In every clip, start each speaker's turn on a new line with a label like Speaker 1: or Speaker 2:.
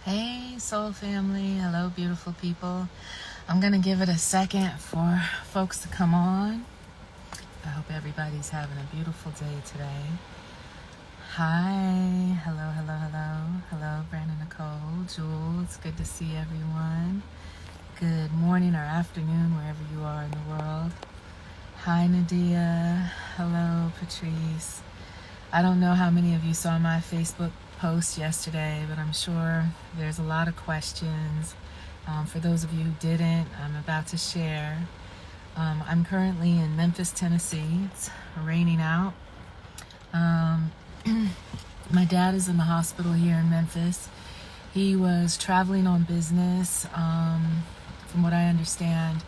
Speaker 1: Hey, soul family. Hello, beautiful people. I'm going to give it a second for folks to come on. I hope everybody's having a beautiful day today. Hi. Hello, hello, hello. Hello, Brandon, Nicole, Jules. Good to see everyone. Good morning or afternoon, wherever you are in the world. Hi, Nadia. Hello, Patrice. I don't know how many of you saw my Facebook post yesterday, but I'm sure there's a lot of questions. For those of you who didn't, I'm about to share. I'm currently in Memphis, Tennessee. It's raining out. My dad is in the hospital here in Memphis. He was traveling on business, from what I understand,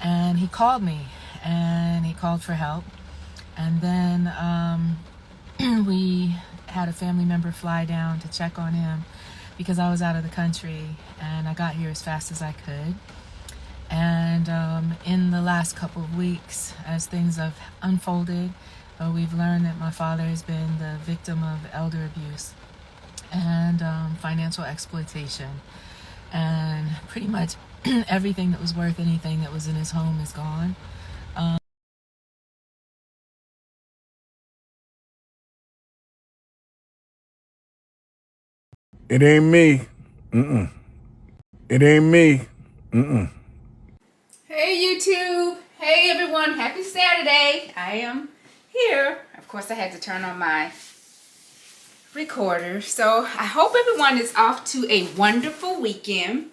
Speaker 1: and he called me and he called for help. And then we had a family member fly down to check on him because I was out of the country, and I got here as fast as I could. And in the last couple of weeks, as things have unfolded, we've learned that my father has been the victim of elder abuse and financial exploitation. And pretty much everything that was worth anything that was in his home is gone.
Speaker 2: It ain't me. It ain't me.
Speaker 3: Hey YouTube! Hey everyone! Happy Saturday! I am here. Of course, I had to turn on my recorder. So I hope everyone is off to a wonderful weekend.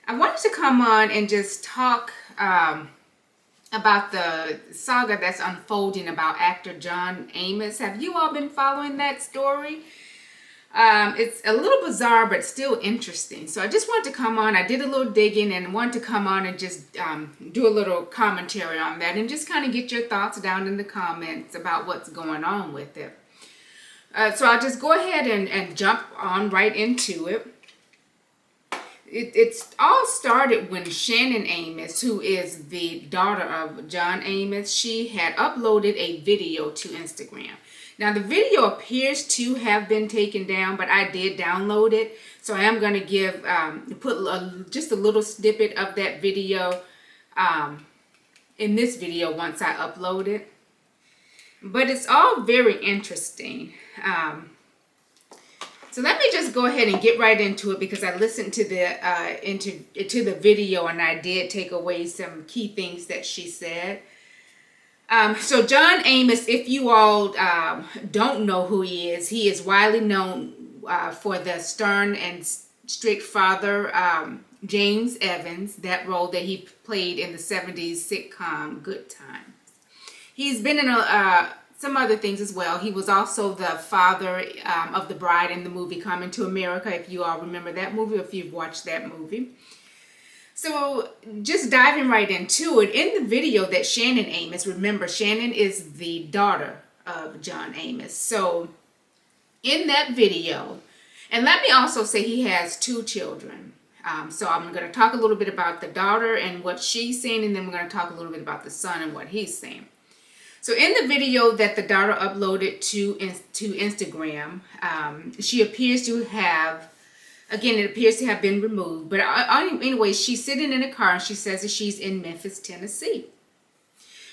Speaker 3: I wanted to come on and just talk about the saga that's unfolding about actor John Amos. Have you all been following that story? It's a little bizarre, but still interesting. So I just wanted to come on. I did a little digging and wanted to come on and just do a little commentary on that and just kind of get your thoughts down in the comments about what's going on with it. So I'll just go ahead and jump on right into it. It's all started when Shannon Amos, who is the daughter of John Amos, she had uploaded a video to Instagram. Now, the video appears to have been taken down, but I did download it. So I am going to put just a little snippet of that video in this video once I upload it. But it's all very interesting. So let me just go ahead and get right into it because I listened to the video and I did take away some key things that she said. So John Amos, if you all don't know who he is widely known for the stern and strict father, James Evans, that role that he played in the 70s sitcom Good Times. He's been in some other things as well. He was also the father of the bride in the movie Coming to America, if you all remember that movie, or if you've watched that movie. So just diving right into it, in the video that Shannon Amos, remember Shannon is the daughter of John Amos. So in that video, and let me also say he has two children. So I'm going to talk a little bit about the daughter and what she's saying, and then we're going to talk a little bit about the son and what he's saying. So in the video that the daughter uploaded to Instagram, she appears to have, again, it appears to have been removed. But anyway, she's sitting in a car and she says that she's in Memphis, Tennessee.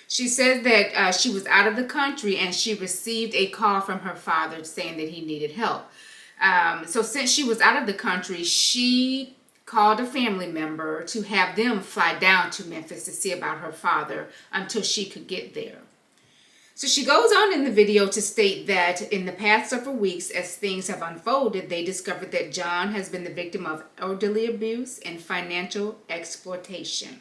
Speaker 3: She says that she was out of the country and she received a call from her father saying that he needed help. So since she was out of the country, she called a family member to have them fly down to Memphis to see about her father until she could get there. So she goes on in the video to state that in the past several weeks, as things have unfolded, they discovered that John has been the victim of elderly abuse and financial exploitation.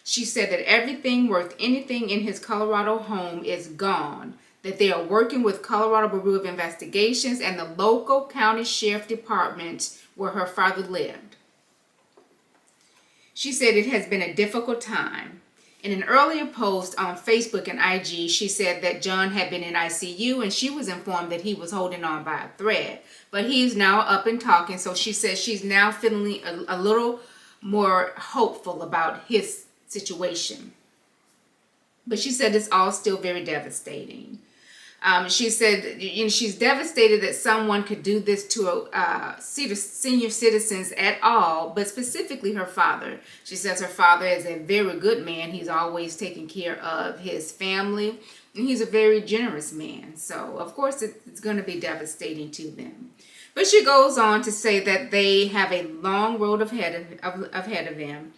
Speaker 3: She said that everything worth anything in his Colorado home is gone, that they are working with Colorado Bureau of Investigations and the local county sheriff department where her father lived. She said it has been a difficult time. In an earlier post on Facebook and IG, she said that John had been in ICU and she was informed that he was holding on by a thread. But he's now up and talking, so she says she's now feeling a little more hopeful about his situation. But she said it's all still very devastating. She said, she's devastated that someone could do this to senior citizens at all, but specifically her father. She says her father is a very good man. He's always taking care of his family, and he's a very generous man. So, of course, it's going to be devastating to them. But she goes on to say that they have a long road ahead of them.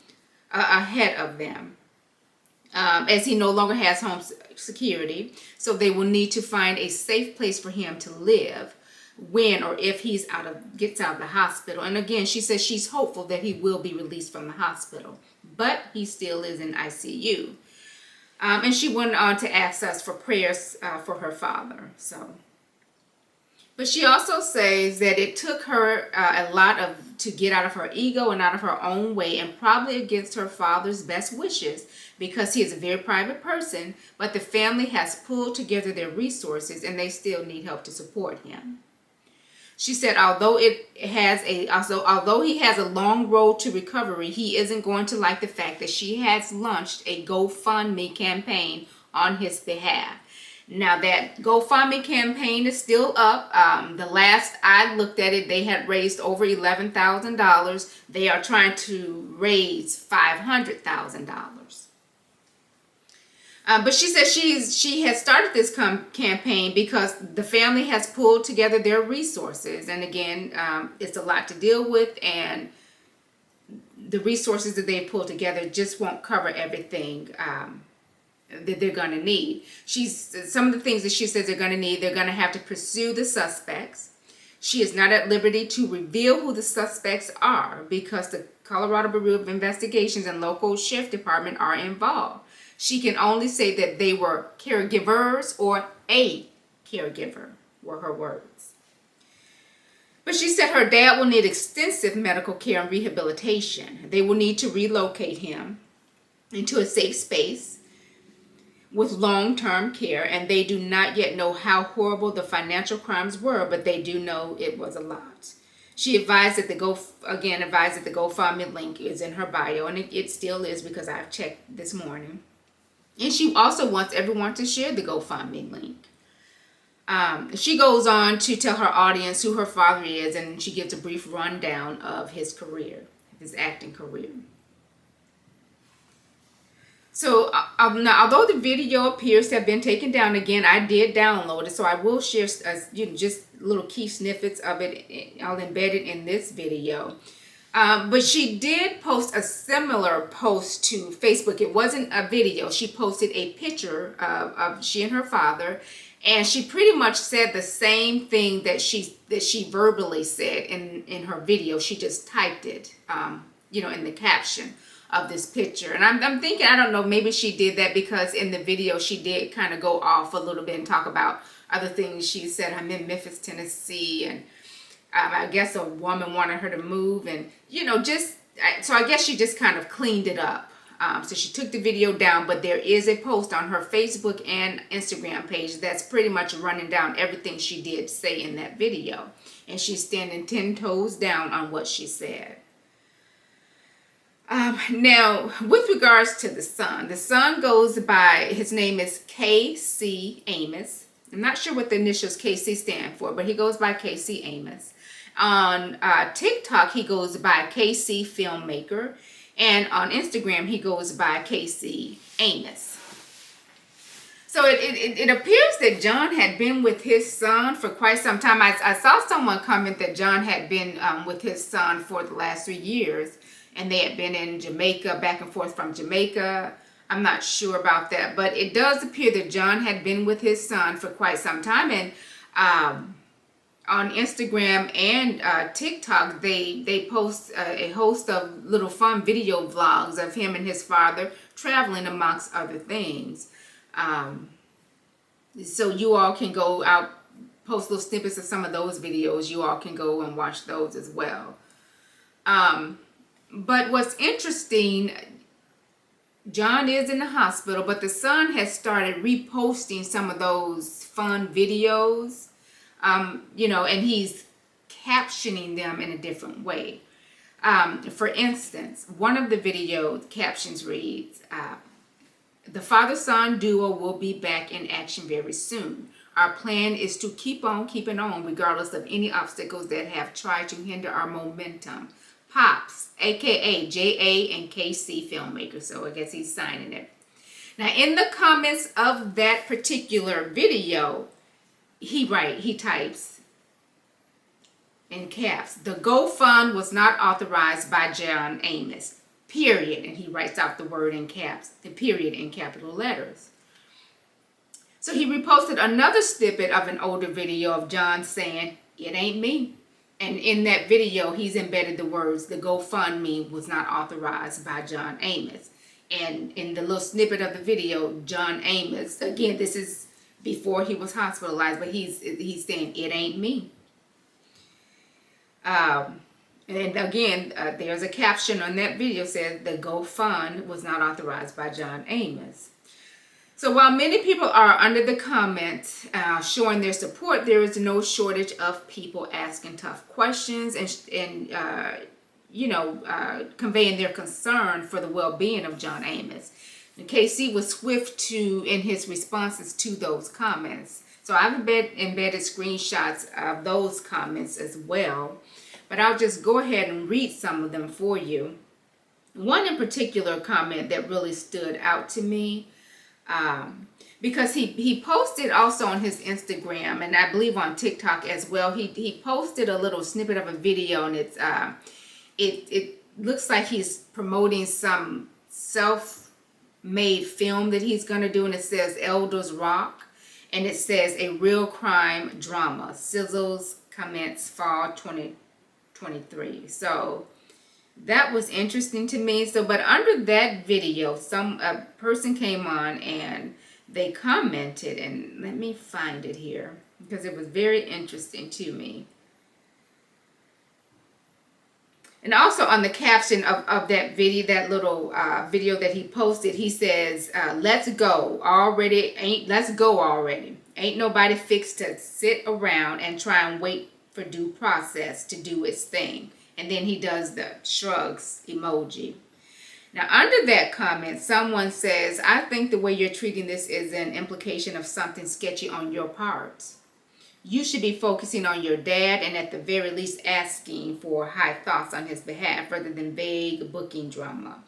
Speaker 3: As he no longer has home security, so they will need to find a safe place for him to live when or if he's gets out of the hospital. And again, she says she's hopeful that he will be released from the hospital, but he still is in ICU. And she went on to ask us for prayers for her father. But she also says that it took her a lot to get out of her ego and out of her own way, and probably against her father's best wishes, because he is a very private person, but the family has pulled together their resources and they still need help to support him. She said, although he has a long road to recovery, he isn't going to like the fact that she has launched a GoFundMe campaign on his behalf. Now that GoFundMe campaign is still up. The last I looked at it, they had raised over $11,000. They are trying to raise $500,000. But she says she has started this campaign because the family has pulled together their resources. And again, it's a lot to deal with, and the resources that they pulled together just won't cover everything that they're going to need. Some of the things that she says they're going to need, they're going to have to pursue the suspects. She is not at liberty to reveal who the suspects are because the Colorado Bureau of Investigations and local sheriff department are involved. She can only say that they were caregivers or a caregiver, were her words. But she said her dad will need extensive medical care and rehabilitation. They will need to relocate him into a safe space with long-term care, and they do not yet know how horrible the financial crimes were, but they do know it was a lot. She advised that the GoFundMe link is in her bio, and it still is because I've checked this morning. And she also wants everyone to share the GoFundMe link. She goes on to tell her audience who her father is, and she gives a brief rundown of his career, his acting career. So now, although the video appears to have been taken down, again, I did download it, so I will share just little key snippets of it. I'll embed it in this video. But she did post a similar post to Facebook. It wasn't a video. She posted a picture of she and her father, and she pretty much said the same thing that she verbally said in her video. She just typed it, in the caption of this picture. And I'm thinking, I don't know, maybe she did that because in the video she did kind of go off a little bit and talk about other things. She said, I'm in Memphis, Tennessee, and I guess a woman wanted her to move, and so I guess she just kind of cleaned it up. So she took the video down, but there is a post on her Facebook and Instagram page that's pretty much running down everything she did say in that video, and she's standing 10 toes down on what she said. Now, with regards to the son goes by, his name is KC Amos. I'm not sure what the initials KC stand for, but he goes by KC Amos. On TikTok, he goes by KC Filmmaker. And on Instagram, he goes by KC Amos. So it appears that John had been with his son for quite some time. I saw someone comment that John had been with his son for the last 3 years. And they had been in Jamaica, back and forth from Jamaica. I'm not sure about that. But it does appear that John had been with his son for quite some time. And on Instagram and TikTok, they post a host of little fun video vlogs of him and his father traveling, amongst other things. So you all can go out, post little snippets of some of those videos. You all can go and watch those as well. But what's interesting, John is in the hospital, but the son has started reposting some of those fun videos, and he's captioning them in a different way. For instance, one of the video captions reads, the father-son duo will be back in action very soon. Our plan is to keep on keeping on regardless of any obstacles that have tried to hinder our momentum. Pops, aka J.A. and K.C. filmmaker. So I guess he's signing it. Now, in the comments of that particular video, he types in caps, "The GoFund was not authorized by John Amos, period." And he writes out the word in caps, the period in capital letters. So he reposted another snippet of an older video of John saying, "It ain't me." And in that video, he's embedded the words, "The GoFundMe was not authorized by John Amos." And in the little snippet of the video, John Amos, again, this is before he was hospitalized, but he's saying, "It ain't me." And again, there's a caption on that video says, "The GoFund was not authorized by John Amos." So while many people are under the comments showing their support, there is no shortage of people asking tough questions and conveying their concern for the well-being of John Amos. And KC was swift in his responses to those comments. So I've embedded screenshots of those comments as well, but I'll just go ahead and read some of them for you. One in particular comment that really stood out to me, because he posted also on his Instagram and I believe on TikTok as well. He posted a little snippet of a video, and it looks like he's promoting some self-made film that he's going to do, and it says Elders Rock, and it says a real crime drama, sizzles commence fall 2023. So that was interesting to me. So, but under that video, a person came on and they commented, and let me find it here because it was very interesting to me. And also on the caption of that video, that little video that he posted, he says, let's go already. Ain't nobody fixed to sit around and try and wait for due process to do its thing." And then he does the shrugs emoji. Now, under that comment, someone says, "I think the way you're treating this is an implication of something sketchy on your part. You should be focusing on your dad and at the very least asking for high thoughts on his behalf rather than vague booking drama.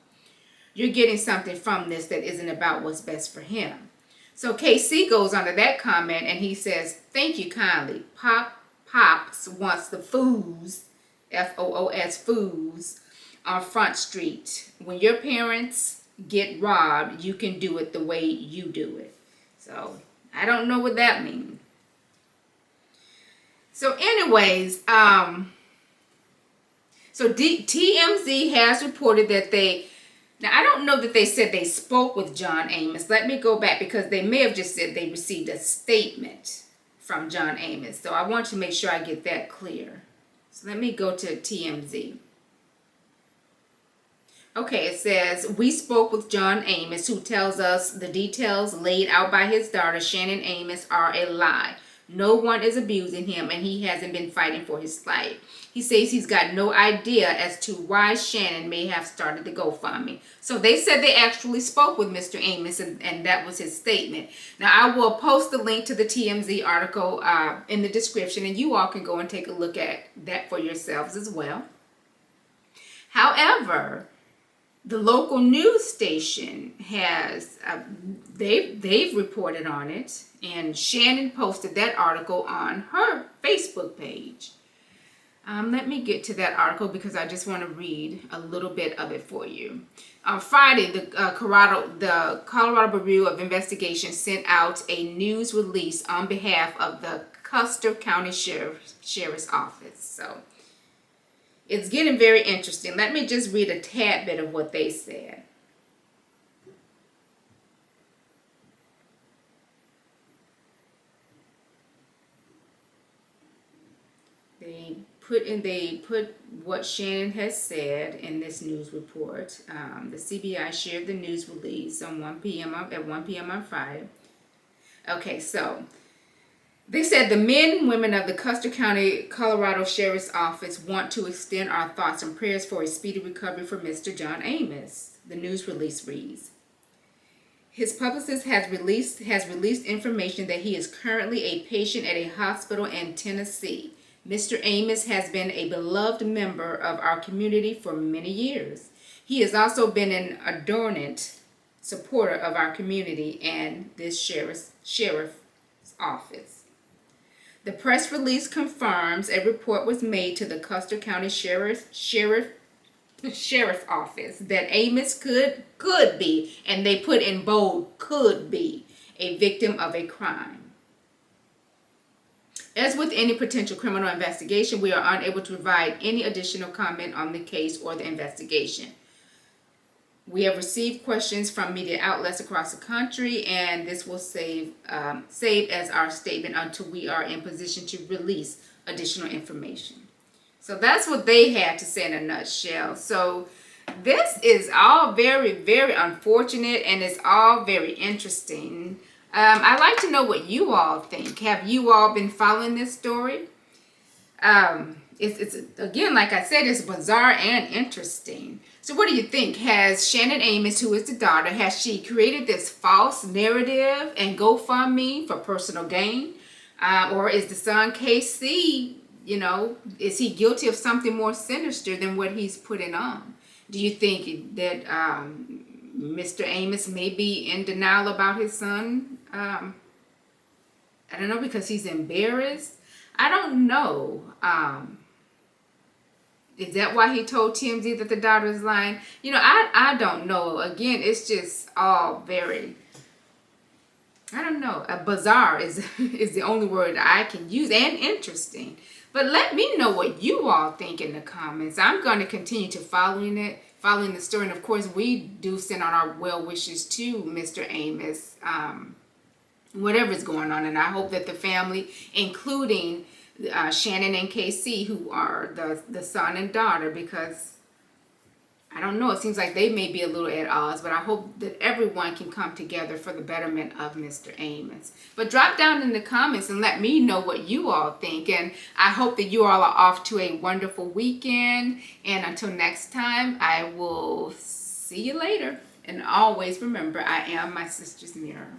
Speaker 3: You're getting something from this that isn't about what's best for him." So KC goes under that comment and he says, "Thank you kindly. Pops wants the foos, F-O-O-S, foos, on Front Street. When your parents get robbed, you can do it the way you do it." So I don't know what that means. So anyways, TMZ has reported that now I don't know that they said they spoke with John Amos. Let me go back because they may have just said they received a statement from John Amos. So I want to make sure I get that clear. So let me go to TMZ. Okay, it says, "We spoke with John Amos, who tells us the details laid out by his daughter, Shannon Amos, are a lie. No one is abusing him, and he hasn't been fighting for his life. He says he's got no idea as to why Shannon may have started the GoFundMe." So they said they actually spoke with Mr. Amos, and that was his statement. Now, I will post the link to the TMZ article in the description, and you all can go and take a look at that for yourselves as well. However, the local news station has, they've reported on it, and Shannon posted that article on her Facebook page. Let me get to that article because I just want to read a little bit of it for you. On Friday, the Colorado Bureau of Investigation sent out a news release on behalf of the Custer County Sheriff's Office. So it's getting very interesting. Let me just read a tad bit of what they said. They put what Shannon has said in this news report. The CBI shared the news release on at 1 p.m. on Friday. Okay, so they said the men and women of the Custer County, Colorado Sheriff's Office want to extend our thoughts and prayers for a speedy recovery for Mr. John Amos. The news release reads, His publicist has released information that he is currently a patient at a hospital in Tennessee. Mr. Amos has been a beloved member of our community for many years. He has also been an ardent supporter of our community and this sheriff's office. The press release confirms a report was made to the Custer County Sheriff's Office that Amos could be, and they put in bold, could be, a victim of a crime. As with any potential criminal investigation, we are unable to provide any additional comment on the case or the investigation. We have received questions from media outlets across the country, and this will save as our statement until we are in position to release additional information. So that's what they had to say in a nutshell. So this is all very, very unfortunate, and it's all very interesting. I'd like to know what you all think. Have you all been following this story? It's again, like I said, it's bizarre and interesting. So what do you think? Has Shannon Amos, who is the daughter, has she created this false narrative and GoFundMe for personal gain? Or is the son KC, is he guilty of something more sinister than what he's putting on? Do you think that Mr. Amos may be in denial about his son? I don't know, because he's embarrassed. I don't know. Is that why he told TMZ that the daughter is lying? I don't know. Again, it's just all very, I don't know. Bizarre is the only word I can use, and interesting. But let me know what you all think in the comments. I'm going to continue to following the story. And of course, we do send out our well wishes to Mr. Amos, whatever's going on. And I hope that the family, including Shannon and KC, who are the son and daughter, because I don't know, it seems like they may be a little at odds, but I hope that everyone can come together for the betterment of Mr. Amos. But drop down in the comments and let me know what you all think. And I hope that you all are off to a wonderful weekend. And until next time, I will see you later. And always remember, I am my sister's mirror.